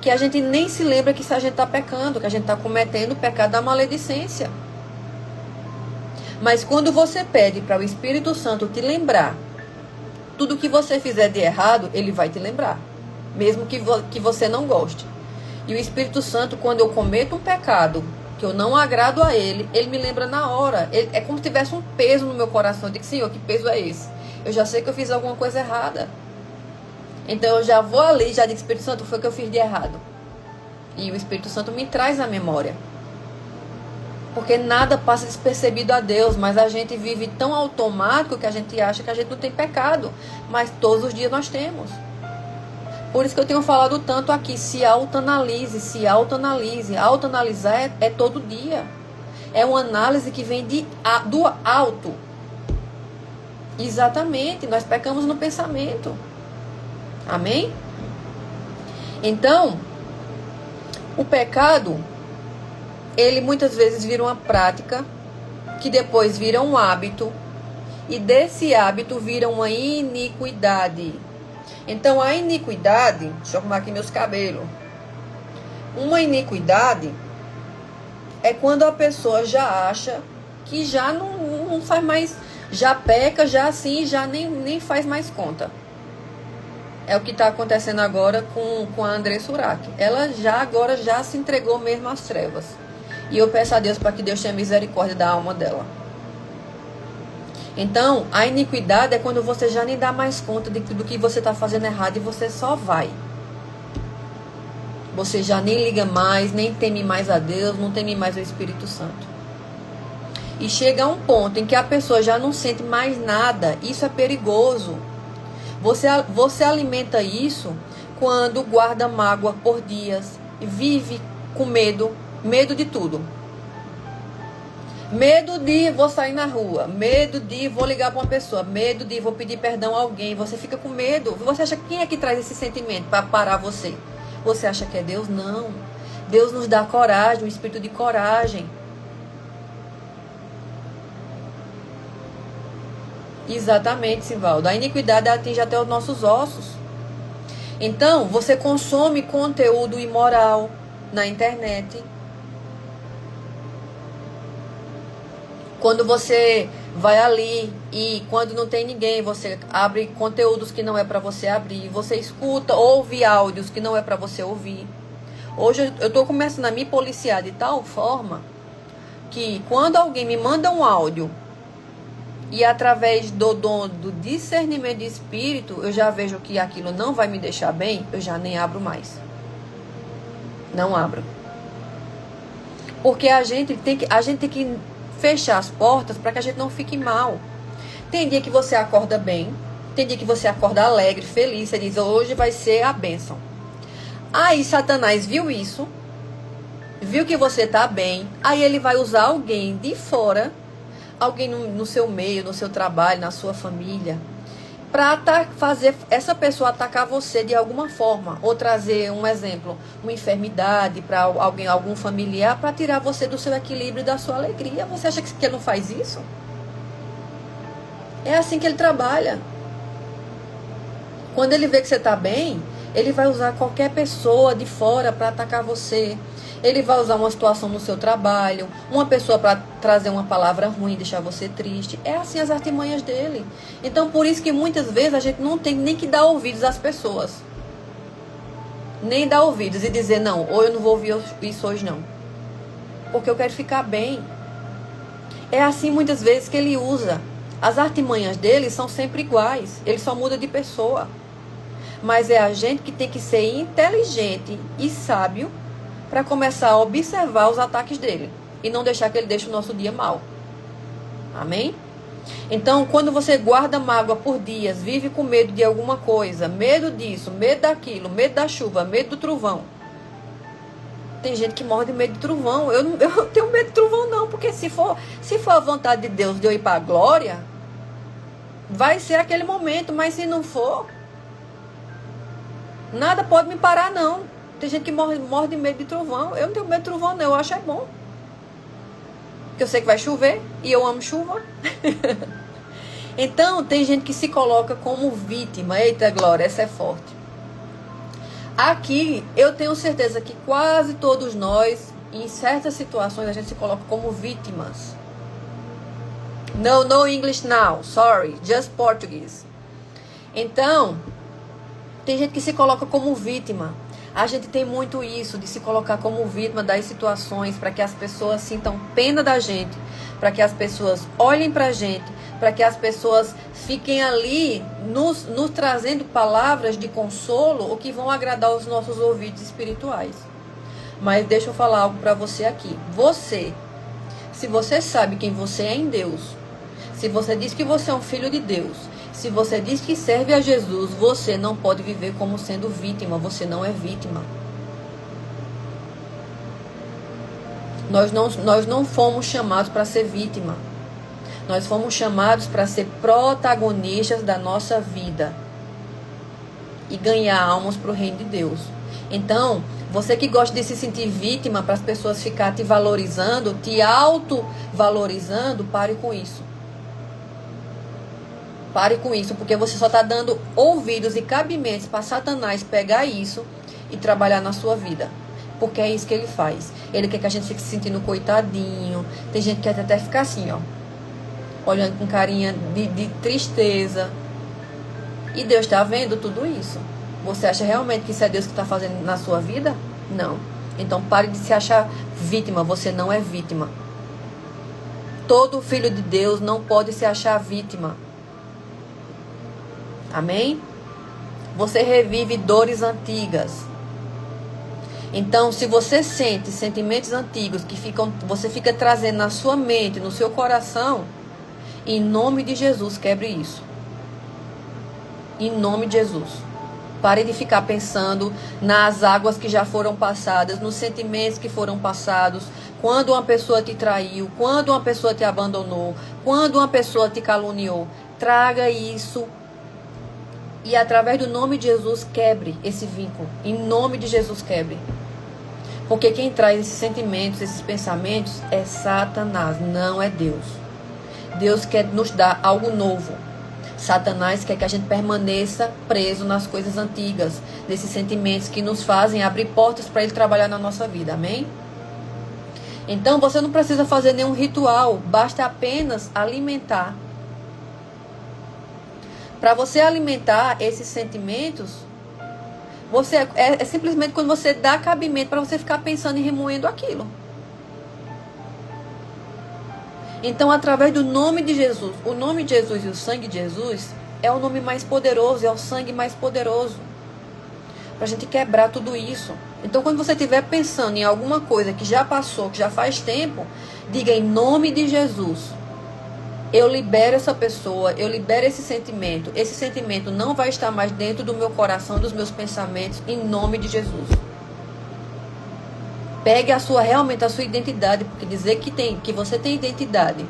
que a gente nem se lembra que a gente está pecando, que a gente está cometendo o pecado da maledicência. Mas quando você pede para o Espírito Santo te lembrar tudo que você fizer de errado, ele vai te lembrar, mesmo que você não goste. E o Espírito Santo, quando eu cometo um pecado que eu não agrado a ele, ele me lembra na hora. É como se tivesse um peso no meu coração. Eu digo, Senhor, que peso é esse? Eu já sei que eu fiz alguma coisa errada. Então eu já vou ali, já digo, Espírito Santo, foi o que eu fiz de errado. E o Espírito Santo me traz a memória. Porque nada passa despercebido a Deus, mas a gente vive tão automático que a gente acha que a gente não tem pecado. Mas todos os dias nós temos. Por isso que eu tenho falado tanto aqui, se autoanalise, se autoanalise. Autoanalisar é todo dia. É uma análise que vem do alto. Exatamente, nós pecamos no pensamento. Amém? Então, o pecado, ele muitas vezes vira uma prática, que depois vira um hábito, e desse hábito vira uma iniquidade. Então a iniquidade, deixa eu arrumar aqui meus cabelos. Uma iniquidade é quando a pessoa já acha que já não faz mais, já peca, já assim, já nem faz mais conta. É o que está acontecendo agora com a Andressa Urach. Ela agora já se entregou mesmo às trevas. E eu peço a Deus para que Deus tenha misericórdia da alma dela. Então, a iniquidade é quando você já nem dá mais conta do que você está fazendo errado e você só vai. Você já nem liga mais, nem teme mais a Deus, não teme mais o Espírito Santo. E chega a um ponto em que a pessoa já não sente mais nada. Isso é perigoso. Você alimenta isso quando guarda mágoa por dias, vive com medo de tudo. Medo de vou sair na rua, medo de vou ligar para uma pessoa, medo de vou pedir perdão a alguém. Você fica com medo. Você acha quem é que traz esse sentimento para parar você? Você acha que é Deus? Não. Deus nos dá coragem, um espírito de coragem. Exatamente, Sivaldo. A iniquidade atinge até os nossos ossos. Então, você consome conteúdo imoral na internet. Quando você vai ali e quando não tem ninguém, você abre conteúdos que não é para você abrir. Você escuta, ouve áudios que não é para você ouvir. Hoje eu estou começando a me policiar de tal forma que quando alguém me manda um áudio e através do discernimento de espírito, eu já vejo que aquilo não vai me deixar bem, eu já nem abro mais. Não abro. Porque a gente tem que fechar as portas para que a gente não fique mal. Tem dia que você acorda bem, tem dia que você acorda alegre, feliz, você diz, hoje vai ser a bênção. Aí Satanás viu isso, viu que você está bem, aí ele vai usar alguém de fora, alguém no seu meio, no seu trabalho, na sua família, para fazer essa pessoa atacar você de alguma forma, ou trazer um exemplo, uma enfermidade para algum familiar, para tirar você do seu equilíbrio e da sua alegria. Você acha que ele não faz isso? É assim que ele trabalha. Quando ele vê que você está bem, ele vai usar qualquer pessoa de fora para atacar você. Ele vai usar uma situação no seu trabalho, uma pessoa para trazer uma palavra ruim, deixar você triste. É assim as artimanhas dele. Então, por isso que muitas vezes a gente não tem nem que dar ouvidos às pessoas. Nem dar ouvidos e dizer, não, ou eu não vou ouvir isso hoje não. Porque eu quero ficar bem. É assim muitas vezes que ele usa. As artimanhas dele são sempre iguais. Ele só muda de pessoa. Mas é a gente que tem que ser inteligente e sábio para começar a observar os ataques dele e não deixar que ele deixe o nosso dia mal. Amém? Então, quando você guarda mágoa por dias, vive com medo de alguma coisa, medo disso, medo daquilo, medo da chuva, medo do trovão. Tem gente que morre de medo de trovão. Eu não tenho medo de trovão não, porque se for a vontade de Deus de eu ir para a glória, vai ser aquele momento, mas se não for, nada pode me parar não. Tem gente que morre de medo de trovão. Eu não tenho medo de trovão, não. Eu acho é bom. Porque eu sei que vai chover. E eu amo chuva. Então, tem gente que se coloca como vítima. Eita, Glória, essa é forte. Aqui, eu tenho certeza que quase todos nós, em certas situações, a gente se coloca como vítimas. No English now. Sorry. Just Portuguese. Então, tem gente que se coloca como vítima. A gente tem muito isso de se colocar como vítima das situações para que as pessoas sintam pena da gente, para que as pessoas olhem para a gente, para que as pessoas fiquem ali nos trazendo palavras de consolo ou que vão agradar os nossos ouvidos espirituais. Mas deixa eu falar algo para você aqui. Se você sabe quem você é em Deus, se você diz que você é um filho de Deus, se você diz que serve a Jesus, você não pode viver como sendo vítima. Você não é vítima. Nós não fomos chamados para ser vítima. Nós fomos chamados para ser protagonistas da nossa vida e ganhar almas para o reino de Deus. Então, Você que gosta de se sentir vítima para as pessoas ficarem te valorizando, te auto-valorizando, pare com isso. Pare com isso, porque você só está dando ouvidos e cabimentos para Satanás pegar isso e trabalhar na sua vida. Porque é isso que ele faz. Ele quer que a gente fique se sentindo coitadinho. Tem gente que quer até ficar assim, ó, olhando com carinha de tristeza. E Deus está vendo tudo isso. Você acha realmente que isso é Deus que está fazendo na sua vida? Não. Então pare de se achar vítima. Você não é vítima. Todo filho de Deus não pode se achar vítima. Amém? Você revive dores antigas. Então, se você sente sentimentos antigos que você fica trazendo na sua mente, no seu coração, em nome de Jesus, quebre isso. Em nome de Jesus. Pare de ficar pensando nas águas que já foram passadas, nos sentimentos que foram passados, quando uma pessoa te traiu, quando uma pessoa te abandonou, quando uma pessoa te caluniou. Traga isso e através do nome de Jesus quebre esse vínculo. Em nome de Jesus quebre. Porque quem traz esses sentimentos, esses pensamentos é Satanás, não é Deus. Deus quer nos dar algo novo. Satanás quer que a gente permaneça preso nas coisas antigas, nesses sentimentos que nos fazem abrir portas para ele trabalhar na nossa vida, amém? Então você não precisa fazer nenhum ritual, basta apenas alimentar. Para você alimentar esses sentimentos, é simplesmente quando você dá cabimento para você ficar pensando e remoendo aquilo. Então, através do nome de Jesus, o nome de Jesus e o sangue de Jesus é o nome mais poderoso, é o sangue mais poderoso para a gente quebrar tudo isso. Então, quando você estiver pensando em alguma coisa que já passou, que já faz tempo, diga em nome de Jesus. Eu libero essa pessoa, eu libero esse sentimento. Esse sentimento não vai estar mais dentro do meu coração, dos meus pensamentos, em nome de Jesus. Pegue realmente a sua identidade, porque dizer que você tem identidade.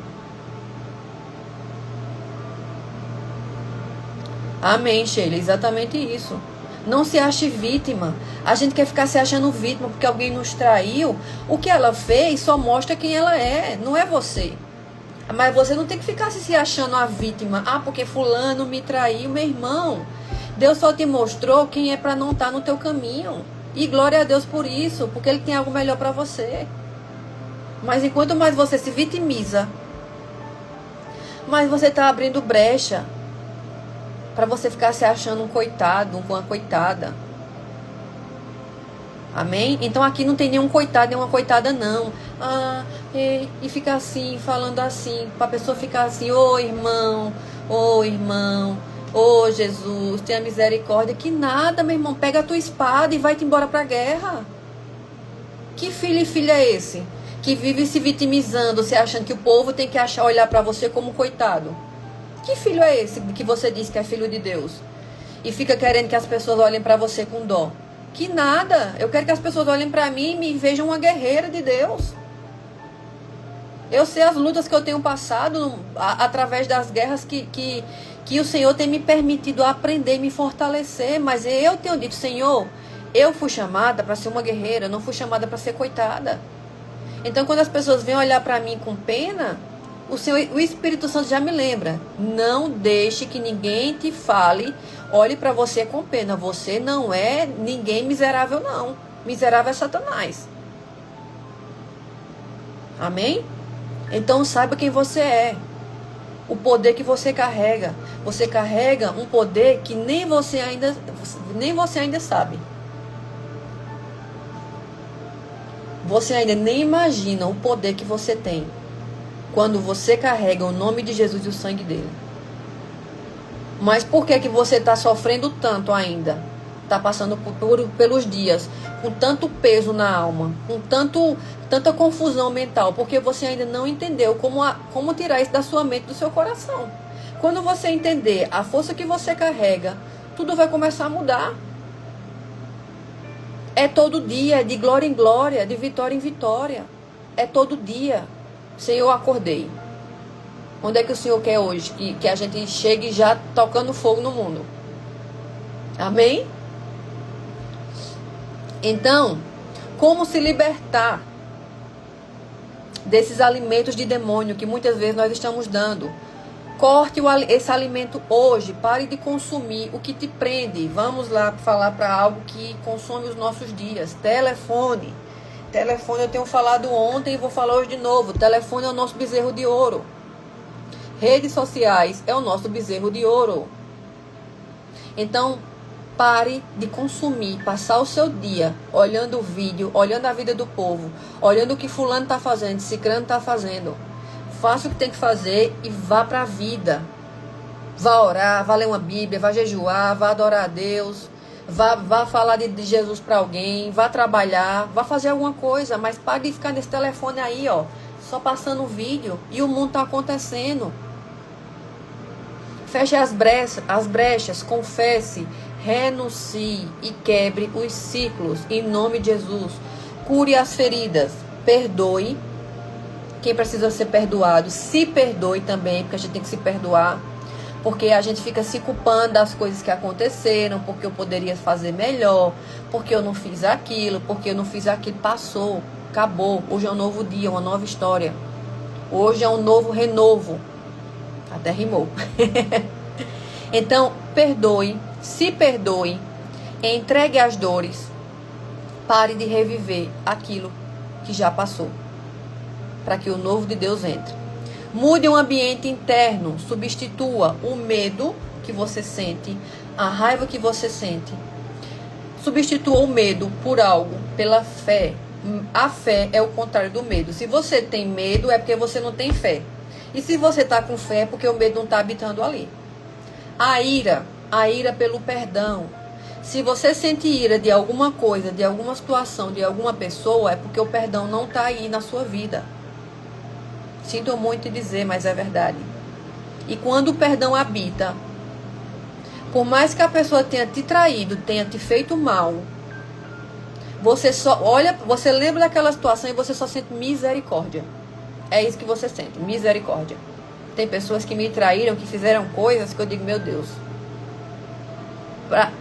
Amém, Sheila, exatamente isso. Não se ache vítima. A gente quer ficar se achando vítima porque alguém nos traiu. O que ela fez só mostra quem ela é, não é você. Mas você não tem que ficar se achando a vítima. Ah, porque fulano me traiu, meu irmão. Deus só te mostrou quem é para não estar no teu caminho. E glória a Deus por isso, porque Ele tem algo melhor para você. Mas enquanto mais você se vitimiza, mais você está abrindo brecha para você ficar se achando um coitado, uma coitada. Amém? Então aqui não tem nenhum coitado, nenhuma coitada não. E fica assim, falando assim, para a pessoa ficar assim, ô irmão, ô Jesus, tenha misericórdia. Que nada, meu irmão, pega a tua espada e vai-te embora para a guerra. Que filho e filha é esse? Que vive se vitimizando, se achando que o povo tem que olhar para você como um coitado. Que filho é esse que você diz que é filho de Deus? E fica querendo que as pessoas olhem para você com dó. Que nada, eu quero que as pessoas olhem para mim e me vejam uma guerreira de Deus. Eu sei as lutas que eu tenho passado através das guerras que o Senhor tem me permitido aprender e me fortalecer. Mas eu tenho dito, Senhor, eu fui chamada para ser uma guerreira, não fui chamada para ser coitada. Então quando as pessoas vêm olhar para mim com pena, o Espírito Santo já me lembra. Não deixe que ninguém te fale, olhe para você com pena. Você não é ninguém miserável, não. Miserável é Satanás. Amém? Então saiba quem você é. O poder que você carrega. Você carrega um poder que nem você ainda sabe. Você ainda nem imagina o poder que você tem quando você carrega o nome de Jesus e o sangue dele. Mas por que você está sofrendo tanto ainda? Está passando pelos dias com tanto peso na alma, com tanta confusão mental, porque você ainda não entendeu como tirar isso da sua mente, do seu coração. Quando você entender a força que você carrega, tudo vai começar a mudar. É todo dia, de glória em glória, de vitória em vitória. É todo dia. Senhor, eu acordei. Onde é que o Senhor quer hoje? Que a gente chegue já tocando fogo no mundo. Amém? Então, Como se libertar desses alimentos de demônio que muitas vezes nós estamos dando. Corte esse alimento hoje. Pare de consumir o que te prende. Vamos lá falar para algo que consome os nossos dias. Telefone. Telefone eu tenho falado ontem e vou falar hoje de novo. Telefone é o nosso bezerro de ouro. Redes sociais é o nosso bezerro de ouro. Então, pare de consumir, passar o seu dia olhando o vídeo, olhando a vida do povo, olhando o que fulano está fazendo, ciclano está fazendo. Faça o que tem que fazer e vá para a vida. Vá orar, vá ler uma Bíblia, vá jejuar, vá adorar a Deus, vá falar de Jesus para alguém, vá trabalhar, vá fazer alguma coisa, mas pare de ficar nesse telefone aí, ó, só passando o vídeo e o mundo está acontecendo. Feche as brechas, confesse, renuncie e quebre os ciclos em nome de Jesus. Cure as feridas, perdoe quem precisa ser perdoado, se perdoe também, porque a gente tem que se perdoar, porque a gente fica se culpando das coisas que aconteceram, porque eu poderia fazer melhor, porque eu não fiz aquilo, passou, acabou. Hoje é um novo dia, uma nova história. Hoje é um novo renovo. Até rimou. Então, perdoe, se perdoe, entregue as dores, pare de reviver aquilo que já passou, para que o novo de Deus entre. Mude o ambiente interno, substitua o medo que você sente, a raiva que você sente. Substitua o medo por algo, pela fé. A fé é o contrário do medo. Se você tem medo, é porque você não tem fé. E se você está com fé, é porque o medo não está habitando ali. A ira pelo perdão. Se você sente ira de alguma coisa, de alguma situação, de alguma pessoa, é porque o perdão não está aí na sua vida. Sinto muito dizer, mas é verdade. E quando o perdão habita, por mais que a pessoa tenha te traído, tenha te feito mal, você só olha, você lembra daquela situação e você só sente misericórdia. É isso que você sente, misericórdia. Tem pessoas que me traíram, que fizeram coisas que eu digo, meu Deus.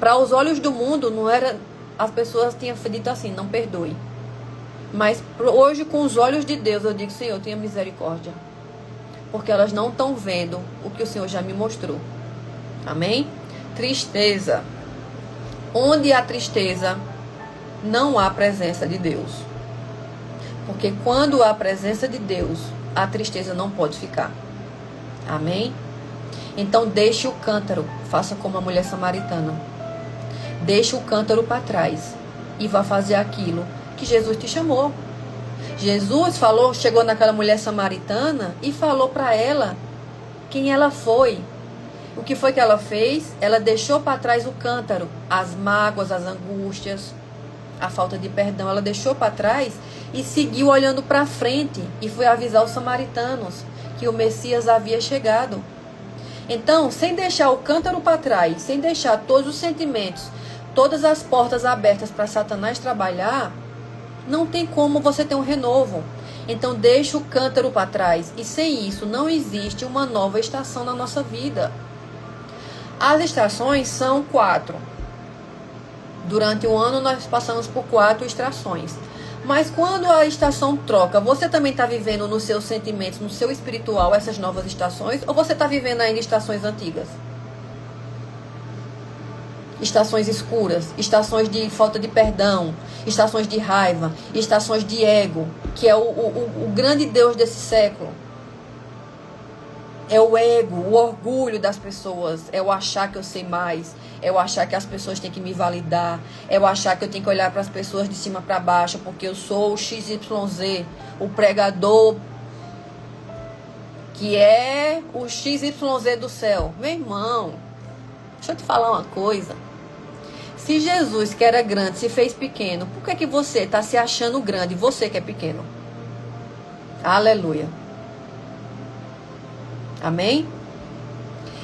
Para os olhos do mundo, não era, as pessoas tinham dito assim, não perdoe. Mas hoje, com os olhos de Deus, eu digo, Senhor, tenha misericórdia. Porque elas não estão vendo o que o Senhor já me mostrou. Amém? Tristeza. Onde há tristeza, não há presença de Deus. Porque quando há presença de Deus, a tristeza não pode ficar. Amém? Então deixe o cântaro, faça como a mulher samaritana. Deixe o cântaro para trás e vá fazer aquilo que Jesus te chamou. Jesus falou, chegou naquela mulher samaritana e falou para ela quem ela foi. O que foi que ela fez? Ela deixou para trás o cântaro, as mágoas, as angústias, a falta de perdão. Ela deixou para trás e seguiu olhando para frente e foi avisar os samaritanos que o Messias havia chegado. Então, sem deixar o cântaro para trás, sem deixar todos os sentimentos, todas as portas abertas para Satanás trabalhar, não tem como você ter um renovo. Então, deixa o cântaro para trás. E sem isso, não existe uma nova estação na nossa vida. As estações são 4. Durante o ano, nós passamos por 4 estações. Mas quando a estação troca, você também está vivendo nos seus sentimentos, no seu espiritual, essas novas estações? Ou você está vivendo ainda estações antigas? Estações escuras, estações de falta de perdão, estações de raiva, estações de ego, que é o grande Deus desse século. É o ego, o orgulho das pessoas, é o achar que eu sei mais, é o achar que as pessoas têm que me validar, é o achar que eu tenho que olhar para as pessoas de cima para baixo, porque eu sou o XYZ, o pregador que é o XYZ do céu. Meu irmão, deixa eu te falar uma coisa. Se Jesus, que era grande, se fez pequeno, por que você está se achando grande, você que é pequeno? Aleluia. Amém?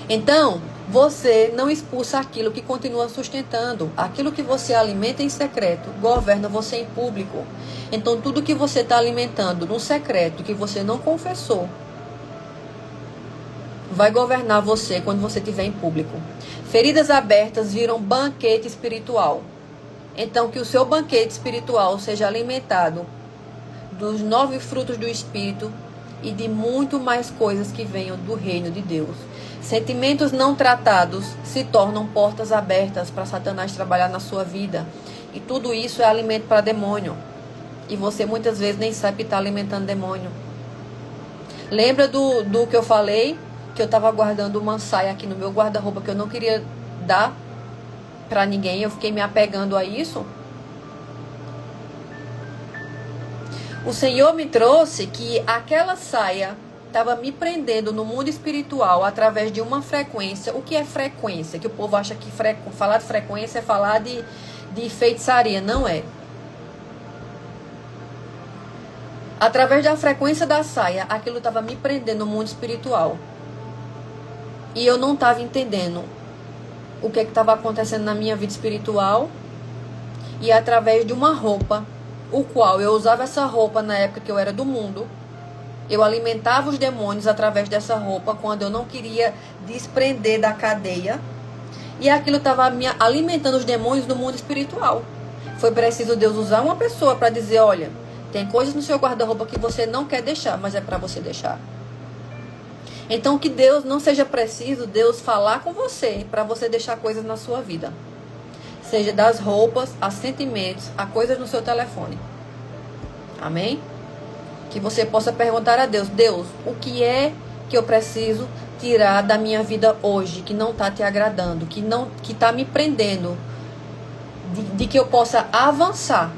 Então, você não expulsa aquilo que continua sustentando. Aquilo que você alimenta em secreto, governa você em público. Então, tudo que você está alimentando no secreto, que você não confessou, vai governar você quando você estiver em público. Feridas abertas viram banquete espiritual. Então, que o seu banquete espiritual seja alimentado dos 9 frutos do Espírito e de muito mais coisas que venham do reino de Deus. Sentimentos não tratados se tornam portas abertas para Satanás trabalhar na sua vida. E tudo isso é alimento para demônio. E você muitas vezes nem sabe que está alimentando demônio. Lembra do que eu falei? Que eu estava guardando uma saia aqui no meu guarda-roupa que eu não queria dar para ninguém. Eu fiquei me apegando a isso. O Senhor me trouxe que aquela saia estava me prendendo no mundo espiritual através de uma frequência. O que é frequência? Que o povo acha que falar de frequência é falar de feitiçaria. Não é. Através da frequência da saia, aquilo estava me prendendo no mundo espiritual. E eu não estava entendendo o que estava acontecendo na minha vida espiritual. E através de uma roupa, o qual eu usava essa roupa na época que eu era do mundo, eu alimentava os demônios através dessa roupa quando eu não queria desprender da cadeia. E aquilo estava me alimentando os demônios do mundo espiritual. Foi preciso Deus usar uma pessoa para dizer, olha, tem coisas no seu guarda-roupa que você não quer deixar, mas é para você deixar. Então que Deus não seja preciso Deus falar com você para você deixar coisas na sua vida. Seja das roupas, a sentimentos, a coisas no seu telefone. Amém? Que você possa perguntar a Deus, Deus, o que é que eu preciso tirar da minha vida hoje, que não está te agradando, que está me prendendo, de que eu possa avançar.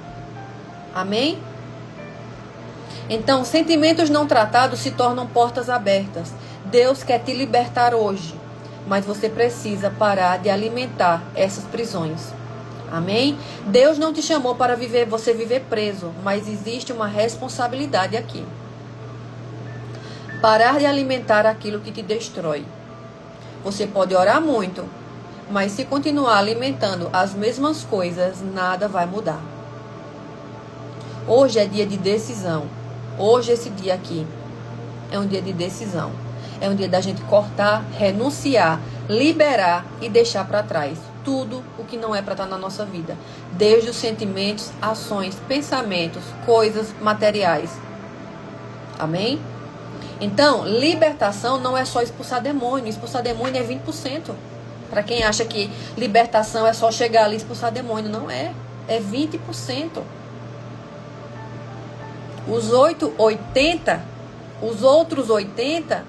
Amém? Então, sentimentos não tratados se tornam portas abertas. Deus quer te libertar hoje, mas você precisa parar de alimentar essas prisões. Amém? Deus não te chamou para você viver preso, mas existe uma responsabilidade aqui. Parar de alimentar aquilo que te destrói. Você pode orar muito, mas se continuar alimentando as mesmas coisas, nada vai mudar. Hoje é dia de decisão. Hoje, esse dia aqui, é um dia de decisão. É um dia da gente cortar, renunciar, liberar e deixar para trás tudo o que não é para estar na nossa vida. Desde os sentimentos, ações, pensamentos, coisas materiais. Amém? Então, libertação não é só expulsar demônio. Expulsar demônio é 20%. Para quem acha que libertação é só chegar ali e expulsar demônio. Não é. É 20%. Os outros 80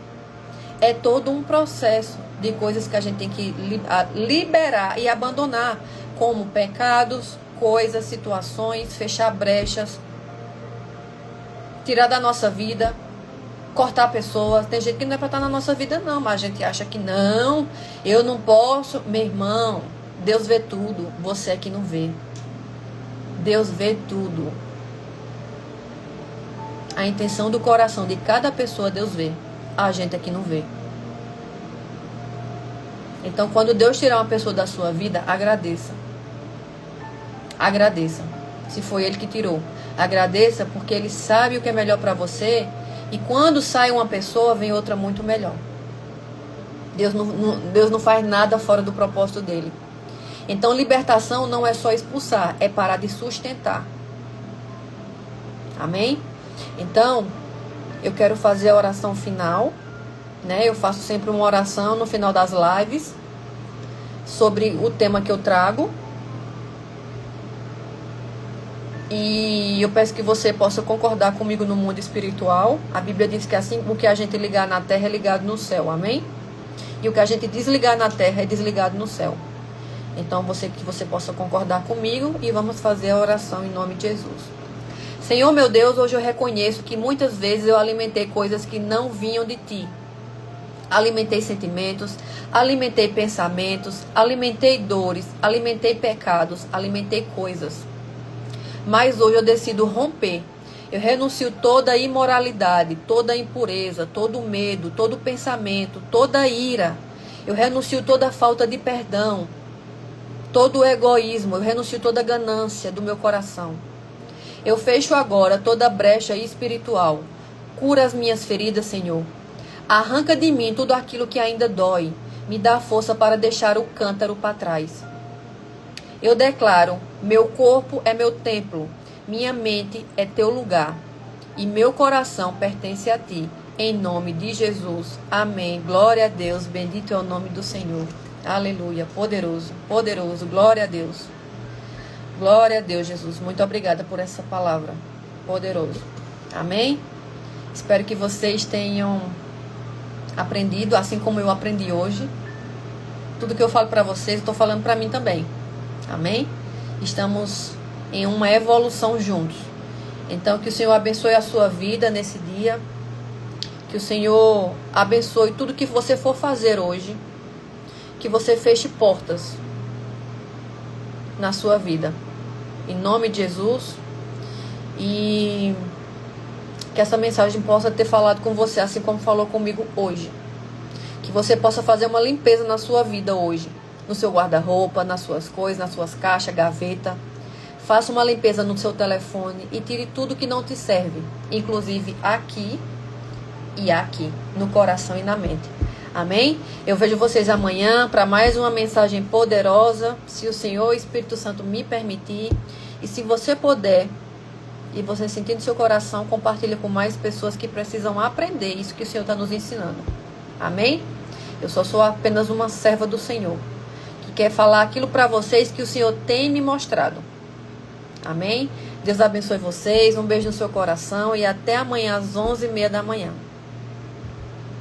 é todo um processo de coisas que a gente tem que liberar e abandonar, como pecados, coisas, situações, fechar brechas, tirar da nossa vida, cortar pessoas. Tem gente que não é para estar na nossa vida não, mas a gente acha que não, eu não posso. Meu irmão, Deus vê tudo, você é que não vê. Deus vê tudo. A intenção do coração de cada pessoa Deus vê. A gente aqui não vê. Então, quando Deus tirar uma pessoa da sua vida, agradeça. Agradeça. Se foi Ele que tirou. Agradeça porque Ele sabe o que é melhor para você. E quando sai uma pessoa, vem outra muito melhor. Deus não faz nada fora do propósito dele. Então, libertação não é só expulsar, é parar de sustentar. Amém? Então, eu quero fazer a oração final, né? Eu faço sempre uma oração no final das lives sobre o tema que eu trago. E eu peço que você possa concordar comigo no mundo espiritual. A Bíblia diz que assim, o que a gente ligar na terra é ligado no céu, amém? E o que a gente desligar na terra é desligado no céu. Então, que você possa concordar comigo e vamos fazer a oração em nome de Jesus. Senhor meu Deus, hoje eu reconheço que muitas vezes eu alimentei coisas que não vinham de Ti. Alimentei sentimentos, alimentei pensamentos, alimentei dores, alimentei pecados, alimentei coisas. Mas hoje eu decido romper. Eu renuncio toda a imoralidade, toda a impureza, todo o medo, todo o pensamento, toda a ira. Eu renuncio toda a falta de perdão, todo o egoísmo. Eu renuncio toda a ganância do meu coração. Eu fecho agora toda a brecha espiritual. Cura as minhas feridas, Senhor. Arranca de mim tudo aquilo que ainda dói. Me dá força para deixar o cântaro para trás. Eu declaro: meu corpo é meu templo, minha mente é teu lugar, e meu coração pertence a ti. Em nome de Jesus. Amém. Glória a Deus. Bendito é o nome do Senhor. Aleluia. Poderoso, poderoso. Glória a Deus. Glória a Deus, Jesus. Muito obrigada por essa palavra. Poderoso. Amém? Espero que vocês tenham aprendido, assim como eu aprendi hoje. Tudo que eu falo para vocês, eu estou falando para mim também. Amém? Estamos em uma evolução juntos. Então, que o Senhor abençoe a sua vida nesse dia. Que o Senhor abençoe tudo que você for fazer hoje. Que você feche portas na sua vida. Em nome de Jesus. E que essa mensagem possa ter falado com você, assim como falou comigo hoje. Que você possa fazer uma limpeza na sua vida hoje. No seu guarda-roupa, nas suas coisas, nas suas caixas, gaveta. Faça uma limpeza no seu telefone e tire tudo que não te serve. Inclusive aqui e aqui, no coração e na mente. Amém? Eu vejo vocês amanhã para mais uma mensagem poderosa, se o Senhor, o Espírito Santo me permitir. E se você puder, e você sentir no seu coração, compartilha com mais pessoas que precisam aprender isso que o Senhor está nos ensinando. Amém? Eu só sou apenas uma serva do Senhor, que quer falar aquilo para vocês que o Senhor tem me mostrado. Amém? Deus abençoe vocês, um beijo no seu coração e até amanhã às 11h30 da manhã.